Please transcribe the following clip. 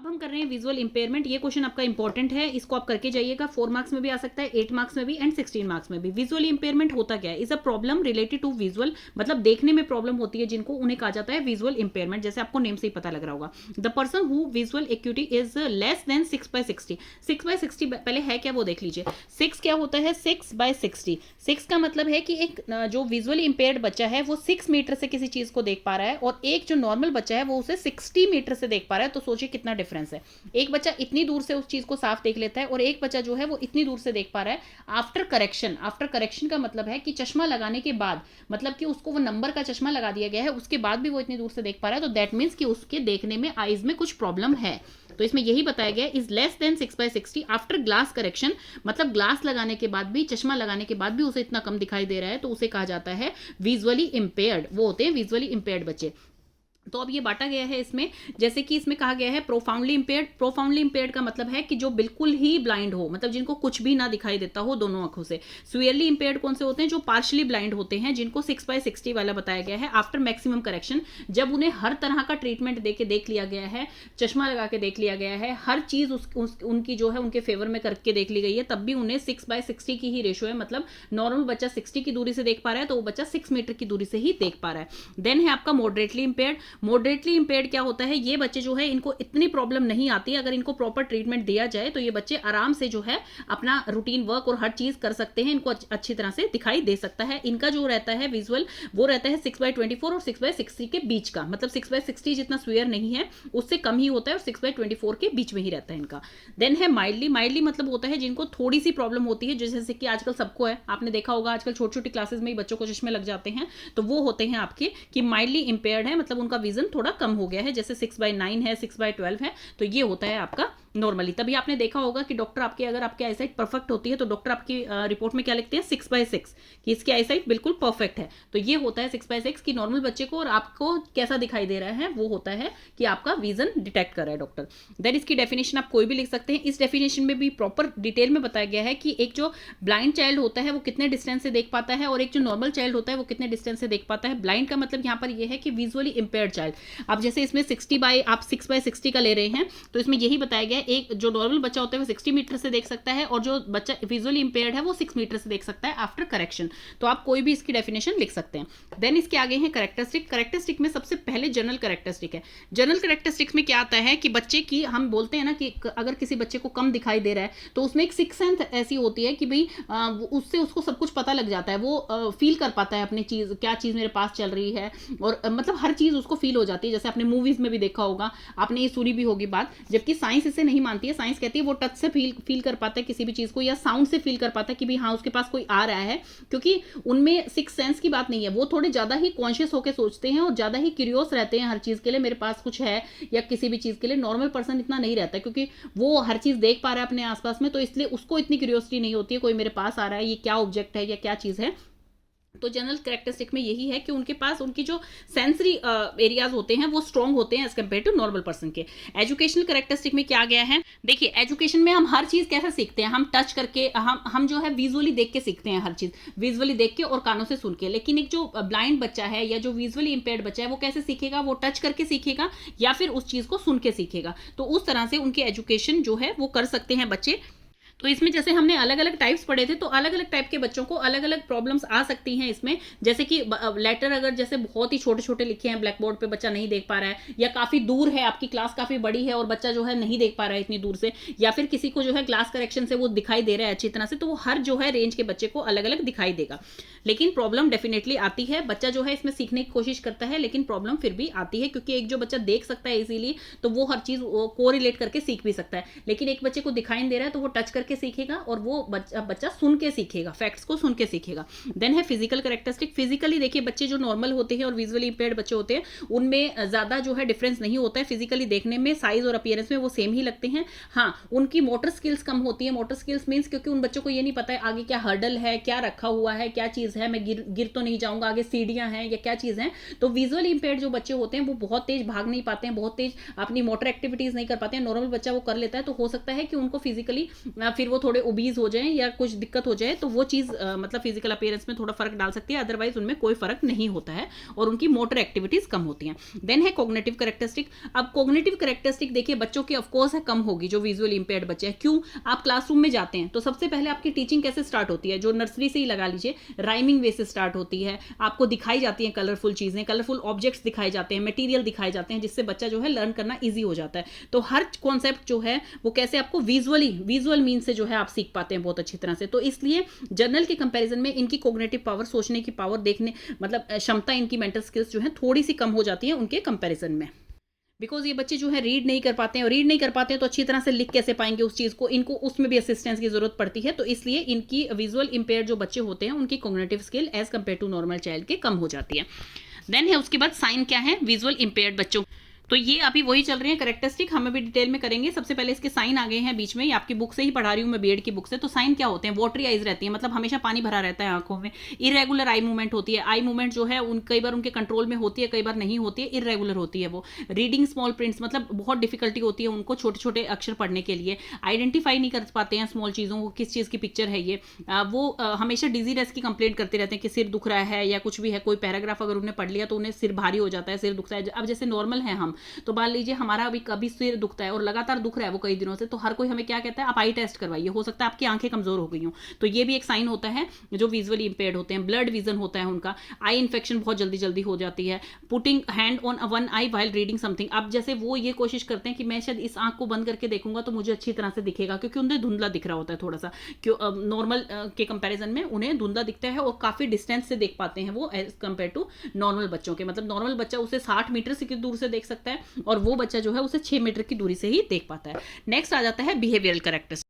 अब हम कर रहे हैं विजुअल इंपेयरमेंट। ये क्वेश्चन आपका इंपॉर्टेंट है, इसको आप करके जाइएगा। 4 मार्क्स में भी आ सकता है, 8 मार्क्स में भी एंड 16 मार्क्स में भी। विजुअल इंपेयरमेंट होता क्या है? Is a problem related to visual, मतलब देखने में प्रॉब्लम होती है जिनको, उन्हें कहा जाता है विजुअल इंपेयरमेंट। जैसे आपको नेम से ही पता लग रहा होगा। The person who visual acuity is less than 6/60। 6/60 पहले है क्या वो देख लीजिए। 6 क्या होता है? 6/60। 6 का मतलब है कि एक जो विजुअली इंपेयर्ड बच्चा है वो 6 मीटर से किसी चीज को देख पा रहा है, और एक जो नॉर्मल बच्चा है वो उसे 60 मीटर से देख पा रहा है। तो सोचिए कितना डिफरेंस है। एक बच्चा इतनी दूर से उस चीज को साफ देख लेता है, और एक बच्चा जो है वो इतनी दूर से देख पा रहा है आफ्टर करेक्शन। आफ्टर करेक्शन का मतलब है कि चश्मा लगाने के बाद, मतलब कि उसको वो नंबर का चश्मा लगा दिया गया है, उसके बाद भी वो इतनी दूर से देख पा रहा है, तो दैट मीन्स कि उसके देखने में आईज में कुछ प्रॉब्लम है। तो इसमें यही बताया गया, is less than 6/60 after glass correction, मतलब ग्लास लगाने के बाद भी, चश्मा लगाने के बाद भी उसे इतना कम दिखाई दे रहा है, तो उसे कहा जाता है विजुअली इंपेयर्ड। वो होते हैं विजुअली इंपेयर्ड बच्चे। तो अब ये बांटा गया है इसमें, जैसे कि इसमें कहा गया है प्रोफाउंडली इंपेयर्ड। प्रोफाउंडली इंपेयर्ड का मतलब है कि जो बिल्कुल ही ब्लाइंड हो, मतलब जिनको कुछ भी ना दिखाई देता हो दोनों आंखों से। सुअरली इंपेयर्ड कौन से होते हैं? जो पार्शली ब्लाइंड होते हैं, जिनको 6/60 वाला बताया गया है आफ्टर मैक्सिमम करेक्शन। जब उन्हें हर तरह का ट्रीटमेंट दे के देख लिया गया है, चश्मा लगा के देख लिया गया है, हर चीज उनकी जो है उनके फेवर में करके देख ली गई है, तब भी उन्हें 6/60 की ही रेशो है। मतलब नॉर्मल बच्चा 60 की दूरी से देख पा रहा है, तो वो बच्चा 6 मीटर की दूरी से ही देख पा रहा है। देन है आपका मॉडरेटली इंपेयर्ड। मॉडरेटली इंपेयर्ड क्या होता है? ये बच्चे जो है इनको इतनी प्रॉब्लम नहीं आती, अगर इनको प्रॉपर ट्रीटमेंट दिया जाए तो ये बच्चे आराम से जो है अपना रूटीन वर्क और हर चीज कर सकते हैं, इनको अच्छी तरह से दिखाई दे सकता है। इनका जो रहता है विजुअल, वो रहता है 6/24 और 6/60 के बीच का, मतलब 6/60 जितना स्वेयर नहीं है उससे कम ही होता है, और 6/24 के बीच में ही रहता है इनका। देन है माइल्डली। माइल्डली मतलब होता है जिनको थोड़ी सी प्रॉब्लम होती है, जैसे कि आजकल सबको है, आपने देखा होगा आजकल छोटी छोटी क्लासेस में ही बच्चों को चश्मे लग जाते हैं, तो वो होते हैं आपके कि माइल्डली इंपेयर्ड है, मतलब उनका विजन थोड़ा कम हो गया है। जैसे 6/9 है, 6/12 है, तो ये होता है आपका नॉर्मली। तभी आपने देखा होगा कि डॉक्टर आपके, अगर आपकी आईसाइट परफेक्ट होती है तो डॉक्टर आपकी रिपोर्ट में क्या लिखते हैं? 6/6, कि इसकी आईसाइट बिल्कुल परफेक्ट है। तो ये होता है 6/6 कि नॉर्मल बच्चे को और आपको कैसा दिखाई दे रहा है, वो होता है कि आपका विजन डिटेक्ट कर रहा है डॉक्टर। देन इसकी डेफिनेशन आप कोई भी लिख सकते हैं। इस डेफिनेशन में भी प्रॉपर डिटेल में बताया गया है कि एक जो ब्लाइंड चाइल्ड होता है वो कितने डिस्टेंस से देख पाता है, और एक जो नॉर्मल चाइल्ड होता है वो कितने डिस्टेंस से देख पाता है। ब्लाइंड का मतलब यहाँ पर ये है कि विजुअली इंपेयर्ड चाइल्ड। अब जैसे इसमें 6/60 का ले रहे हैं, तो इसमें यही बताया गया, एक जो नॉर्मल बच्चा होता है वो 60 मीटर से देख सकता है, और जो बच्चा विजुअली इंपेयर्ड है वो 6 मीटर से देख सकता है आफ्टर करेक्शन। तो आप कोई भी इसकी डेफिनेशन लिख सकते हैं। देन इसके आगे है कैरेक्टरिस्टिक। कैरेक्टरिस्टिक में सबसे पहले जनरल कैरेक्टरिस्टिक है। जनरल कैरेक्टरिस्टिक्स में क्या आता है कि बच्चे की, हम बोलते हैं ना कि अगर किसी बच्चे को कम दिखाई दे रहा है तो उसमें एक सिक्स सेंस ऐसी होती है कि भाई उससे उसको सब कुछ पता लग जाता है, वो फील कर पाता है अपनी चीज, क्या चीज मेरे पास चल रही है, और मतलब हर चीज उसको फील हो जाती है। जैसे आपने मूवीज में भी देखा होगा, आपने ये सुनी भी होगी बात, जबकि साइंस इसे नहीं मानती है। साइंस कहती है वो टच से फील कर पाता है किसी भी चीज को, या साउंड से फील कर पाता है कि भाई हाँ उसके पास कोई आ रहा है, क्योंकि उनमें सिक्स सेंस की बात नहीं है। वो थोड़े ज्यादा ही कॉन्शियस होकर सोचते हैं और ज्यादा ही क्यूरियस रहते हैं हर चीज के लिए, मेरे पास कुछ है या किसी भी चीज के लिए। नॉर्मल पर्सन इतना नहीं रहता है, क्योंकि वो हर चीज देख पा रहा है अपने आसपास में, तो इसलिए उसको इतनी क्यूरियोसिटी नहीं होती है कोई मेरे पास आ रहा है, ये क्या ऑब्जेक्ट है या क्या चीज है। तो जनरल कैरेक्टरिस्टिक में यही है कि उनके पास उनकी जो सेंसरी एरियाज होते हैं वो स्ट्रांग होते हैं as compare to normal person के। एजुकेशनल कैरेक्टरिस्टिक में क्या गया है? देखिए, एजुकेशन में हम हर चीज कैसे सीखते हैं? हम टच करके, हम जो है विजुअली देख के सीखते हैं, हर चीज विजुअली देख के और कानों से सुन के। लेकिन एक जो ब्लाइंड बच्चा है या जो विजुअली इंपेयर्ड बच्चा है वो कैसे सीखेगा? वो टच करके सीखेगा या फिर उस चीज को सुन के सीखेगा। तो उस तरह से उनकी एजुकेशन जो है वो कर सकते हैं बच्चे। तो इसमें जैसे हमने अलग अलग टाइप्स पढ़े थे, तो अलग अलग टाइप के बच्चों को अलग अलग प्रॉब्लम्स आ सकती हैं इसमें। जैसे कि लेटर अगर जैसे बहुत ही छोटे छोटे लिखे हैं ब्लैक बोर्ड पे, बच्चा नहीं देख पा रहा है, या काफी दूर है, आपकी क्लास काफी बड़ी है और बच्चा जो है नहीं देख पा रहा है इतनी दूर से, या फिर किसी को जो है ग्लास करेक्शन से वो दिखाई दे रहा है अच्छी तरह से, तो वो हर जो है रेंज के बच्चे को अलग अलग दिखाई देगा। लेकिन प्रॉब्लम डेफिनेटली आती है, बच्चा जो है इसमें सीखने की कोशिश करता है, लेकिन प्रॉब्लम फिर भी आती है, क्योंकि एक जो बच्चा देख सकता है इजीली तो वो हर चीज कोरिलेट करके सीख भी सकता है। लेकिन एक बच्चे को दिखाई नहीं दे रहा है तो वो टच करके सीखेगा, और वो बच्चा सुन के सीखेगा, फैक्ट्स को सुन के सीखेगा। देन है फिजिकल कैरेक्टरिस्टिक। फिजिकली देखिए, बच्चे जो नॉर्मल होते हैं और विजुअली इंपेयर्ड बच्चे होते हैं उनमें ज्यादा जो है डिफरेंस नहीं होता है। फिजिकली देखने में, साइज और अपीयरेंस में वो सेम ही लगते हैं। हाँ, उनकी मोटर स्किल्स कम होती है। मोटर स्किल्स मींस क्योंकि उन बच्चों को ये नहीं पता है आगे क्या हर्डल है, क्या रखा हुआ है, क्या चीज है, मैं गिर तो नहीं जाऊंगा, आगे सीढ़ियां हैं या क्या चीज है। तो विजुअली इंपेयर्ड जो बच्चे होते हैं वो बहुत तेज भाग नहीं पाते हैं, बहुत तेज अपनी मोटर एक्टिविटीज नहीं कर पाते हैं। नॉर्मल बच्चा वो कर लेता है, तो हो सकता है कि उनको फिर वो थोड़े ओबीज हो जाएं या कुछ दिक्कत हो जाए तो वो चीज़ मतलब फिजिकल अपीयरेंस में थोड़ा फर्क डाल सकती है, अदरवाइज उनमें कोई फर्क नहीं होता है और उनकी मोटर एक्टिविटीज कम होती हैं। देन है कॉग्निटिव कैरेक्टरिस्टिक। अब कॉग्निटिव कैरेक्टरिस्टिक देखिए बच्चों की ऑफकोर्स है कम होगी जो विजुअली इंपेयर्ड बच्चे हैं। क्यों? आप क्लासरूम में जाते हैं तो सबसे पहले आपकी टीचिंग कैसे स्टार्ट होती है, जो नर्सरी से ही लगा लीजिए, राइमिंग वे से स्टार्ट होती है, आपको दिखाई जाती हैं कलरफुल चीजें, कलरफुल ऑब्जेक्ट्स दिखाए जाते हैं, मटेरियल दिखाए जाते हैं, जिससे बच्चा जो है लर्न करना ईजी हो जाता है। तो हर कॉन्सेप्ट जो है वो कैसे आपको विजुअल मीन से जो है आप सीख पाते हैं बहुत अच्छी तरह से। तो इसलिए जनरल के कंपैरिजन में इनकी कॉग्निटिव पावर, सोचने की पावर, देखने मतलब क्षमता, इनकी मेंटल स्किल्स जो है थोड़ी सी कम हो जाती है उनके कंपैरिजन में। बिकॉज ये बच्चे जो है रीड नहीं कर पाते हैं, और रीड नहीं कर पाते हैं तो अच्छी तरह से लिख कैसे पाएंगे उस चीज़ को, इनको उसमें भी असिस्टेंस की जरूरत पड़ती है। तो इसलिए इनकी विजुअल इंपेयर जो बच्चे होते हैं उनकी cognitive skill as compare to normal child के कम हो जाती है। देन है उसके बाद साइन क्या है विजुअल इंपेयर्ड बच्चों। तो ये अभी वही चल रहे हैं कैरेक्टरिस्टिक, हम अभी डिटेल में करेंगे। सबसे पहले इसके साइन आ गए हैं बीच में, ये आपकी बुक से ही पढ़ा रही हूँ मैं, बीएड की बुक से। तो साइन क्या होते हैं? वाटरी आइज रहती है, मतलब हमेशा पानी भरा रहता है आंखों में। इरेगुलर आई मूवमेंट होती है, आई मूवमेंट जो है कई बार उनके कंट्रोल में होती है, कई बार नहीं होती है, इरेगुलर होती है वो। रीडिंग स्मॉल प्रिंट्स, मतलब बहुत डिफिकल्टी होती है उनको छोटे छोटे अक्षर पढ़ने के लिए, आइडेंटिफाई नहीं कर पाते हैं स्मॉल चीज़ों को, किस चीज़ की पिक्चर है ये। वो हमेशा डिजीनेस की कंप्लेंट करते रहते हैं कि सिर दुख रहा है या कुछ भी है, कोई पैराग्राफ अगर उन्हें पढ़ लिया तो उन्हें सिर भारी हो जाता है, सिर दुखता है। अब जैसे नॉर्मल है हम, तो मान लीजिए हमारा अभी कभी सिर दुखता है और लगातार दुख रहा है वो कई दिनों से, तो हर कोई हमें क्या कहता है, आप आई टेस्ट करवाइए, हो सकता है आपकी आंखें कमजोर हो गई हो। तो ये भी एक साइन होता है जो विजुअली इंपेयर्ड होते हैं। ब्लड विजन होता है उनका, आई इन्फेक्शन बहुत जल्दी जल्दी हो जाती है, putting hand on one I while reading something. अब जैसे वो ये कोशिश करते हैं कि मैं शायद इस आंख को बंद करके देखूंगा तो मुझे अच्छी तरह से दिखेगा, क्योंकि उन्हें धुंधला दिख रहा होता है थोड़ा सा, क्यों नॉर्मल के कंपैरिजन में उन्हें धुंधला दिखता है और काफी डिस्टेंस से देख पाते हैं वो एज कंपेयर टू नॉर्मल बच्चों के। मतलब नॉर्मल बच्चा उसे 60 मीटर से दूर से देख सकता है और वो बच्चा जो है उसे 6 मीटर की दूरी से ही देख पाता है। नेक्स्ट आ जाता है बिहेवियरल कैरेक्टरिस्टिक्स।